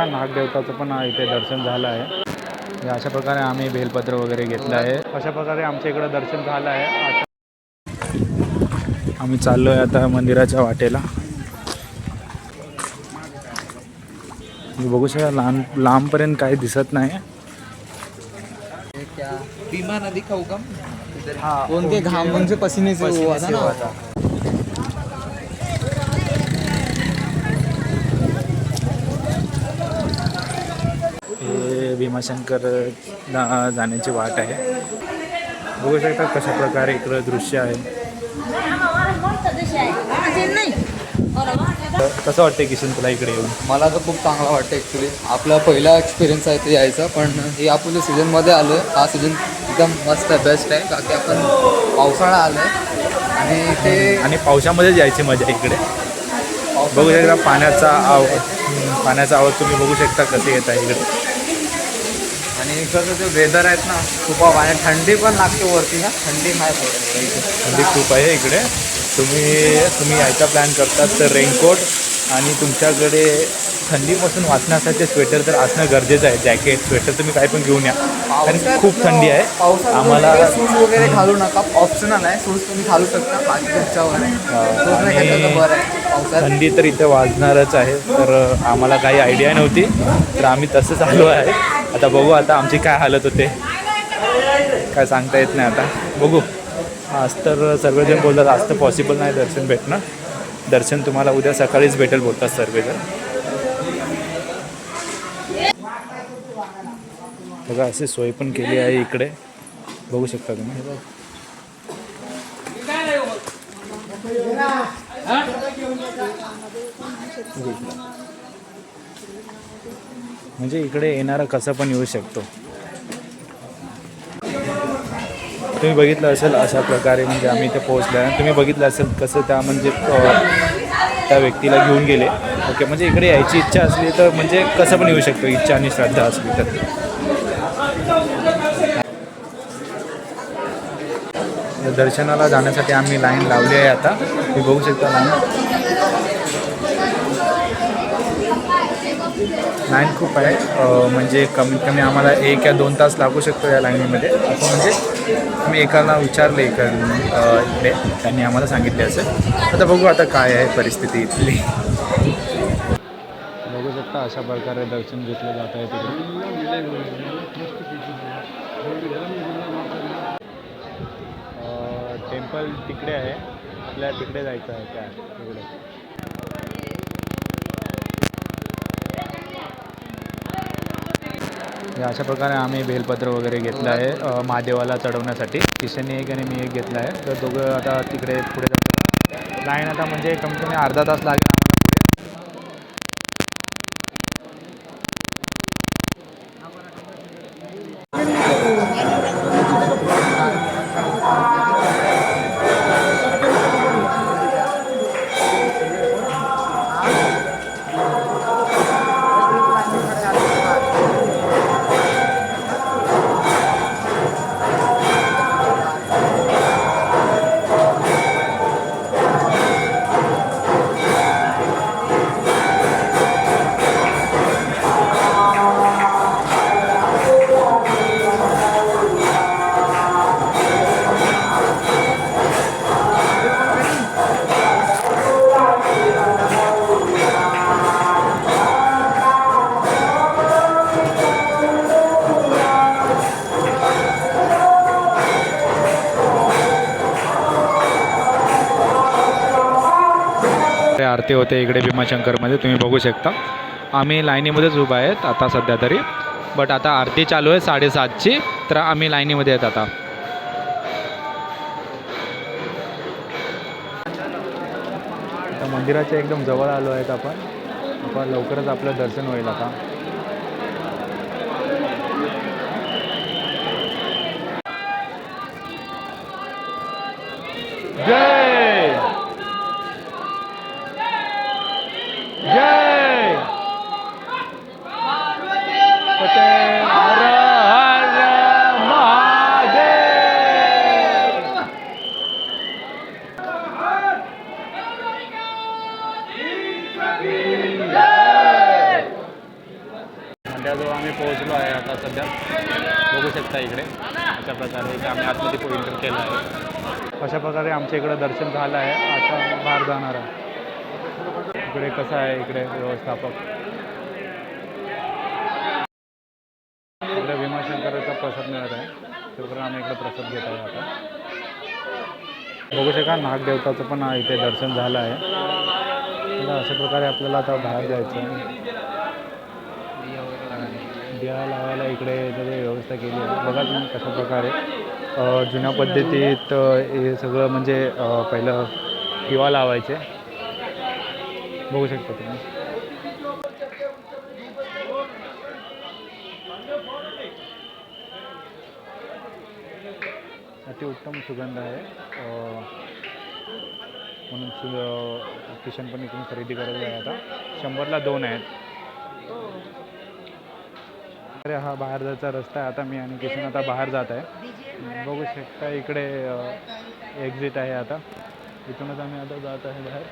का नागदेवताचं पण इथे दर्शन झालं आहे। अशा प्रकारे आम्ही बेलपत्र वगैरे घेतलं आहे। अशा प्रकारे आमच्या इकडं दर्शन झालं आहे। आता आम्ही चाललो आहे आता मंदिराच्या वाटेला। मी बघू शकता लांबपर्यंत काही दिसत नाही। क्या भीमा नदी का उगम उनके घाम उनसे पसीने से हुआ था ना। हे भीमाशंकर जाण्याची वाट आहे। बघू शकता कशा प्रकारे इकडं दृश्य आहे। कसं वाटतं किशन तुला इकडे येऊन? मला तर खूप चांगला वाटतं ॲक्च्युली। आपला पहिला एक्सपिरियन्स आहे ते यायचा, पण हे आपण जो सीझनमध्ये आलो आहे हा सीझन एकदम मस्त आहे, बेस्ट आहे। का की आपण पावसाळा आलो आहे आणि ते आणि पावसामध्ये जायची मजा इकडे। बघू शकता पाण्याचा आवाज तुम्ही बघू शकता कसे येत आहे इकडे। आणि इकडचं जे वेदर आहेत ना खूप आणि थंडी पण लागते वरती ना, थंडी नाही पडत, थंडी खूप आहे इकडे। तुम्ही यायचा प्लॅन करतात तर रेनकोट आणि तुमच्याकडे थंडीपासून वाचण्यासाठी स्वेटर तर असणं गरजेचं आहे। जॅकेट स्वेटर तुम्ही काही पण घेऊन या, कारण खूप थंडी आहे। आम्हाला सूट वगैरे घालू नका, ऑप्शनल आहे। सूट तुम्ही घालू शकता, बाकी तुमच्यावर आहे, बरं आहे। पावसात थंडी तर इथे वाजणारच आहे, तर आम्हाला काही आयडिया नव्हती, तर आम्ही तसंच आलो आहे। आता बघू आता आमची काय हालत होते, काय सांगता येत नाही आता, बघू। आज तर सर्वजण बोलतात आज तर पॉसिबल नाही दर्शन भेटणं। दर्शन तुम्हाला उद्या सकाळीच भेटेल बोलतात सर्वजण। बघा अशी सोय पण केली आहे इकडे, बघू शकता तुम्ही। म्हणजे इकडे येणारा कसा पण येऊ शकतो। तुम्ही बघितलं असेल अशा प्रकारे म्हणजे आम्ही इथे पोहोचल्यानंतर तुम्ही बघितलं असेल कसं त्या व्यक्तीला घेऊन गेले। ओके, म्हणजे इकडे यायची इच्छा असली तर म्हणजे कसं पण येऊ शकतो, इच्छा आणि श्रद्धा असली तर। दर्शनाला जाण्यासाठी आम्ही लाईन लावली आहे आता, तुम्ही बघू शकता लाईन खूप आहे। म्हणजे कमीत कमी आम्हाला 1 या 2 तास लागू शकतो या लाईनीमध्ये, असं म्हणजे मी एकाला विचारले इकडे, त्यांनी आम्हाला सांगितले असेल। आता बघू आता काय आहे परिस्थिती इथली। बघू शकता अशा प्रकारे दर्शन घेतलं जात आहे तिकडे। टेम्पल तिकडे आहे, आपल्याला तिकडे जायचं आहे त्या तिकडे। अशा प्रकारे आम्ही बेलपत्र वगैरे घेतलं आहे महादेवाला चढवण्यासाठी। किशनने एक आणि मी एक घेतला आहे, तर दोघं आता तिकडे पुढे जातो। लाईन आता म्हणजे कमीत कमी अर्धा तास लागेल आम्हाला आरती होते इकडे भीमाशंकरमध्ये, तुम्ही बघू शकता। आम्ही लाईनीमध्येच उभा आहेत आता सध्या तरी, बट आता आरती चालू आहे 7:30ची, तर आम्ही लाईनीमध्ये आहेत आता। मंदिराच्या एकदम जवळ आलो आहेत आपण लवकरच आपलं दर्शन होईल आता। जय जय हर हर महादेव। फाट्याजवळ आम्ही पोहोचलो आहे आता सध्या. बघू शकता इकडे अशा प्रकारे इथे आम्ही आतमध्ये एंटर केलं आहे. अशा प्रकारे आमच्या इकडं दर्शन झालं आहे. आता बाहेर जाणार आहे. इकडे कसं आहे इकडे व्यवस्थापक. इकडे भीमाशंकराचा प्रसाद मिळत आहे. त्याप्रमाणे आम्ही इकडे प्रसाद घेत आहे आता. बघू शका नागदेवताचं पण इथे दर्शन झालं आहे. आता अशा प्रकारे आपल्याला आता बाहेर जायचं आहे. दिवा लावायला इकडे सगळी व्यवस्था केली आहे. बघा तुम्ही कशा प्रकारे जुन्या पद्धतीत हे सगळं म्हणजे पहिलं दिवा लावायचे. बघू शकता तुम्ही. अतिउत्तम सुगंध आहे म्हणून किशन पण इकडून खरेदी करायला आहे. आता 100ला 2 आहेत. अरे हा बाहेर जायचा रस्ता आहे. आता मी आणि किशन आता बाहेर जात आहे. बघू शकता इकडे एक्झिट आहे. आता इथूनच आम्ही आता जात आहे बाहेर.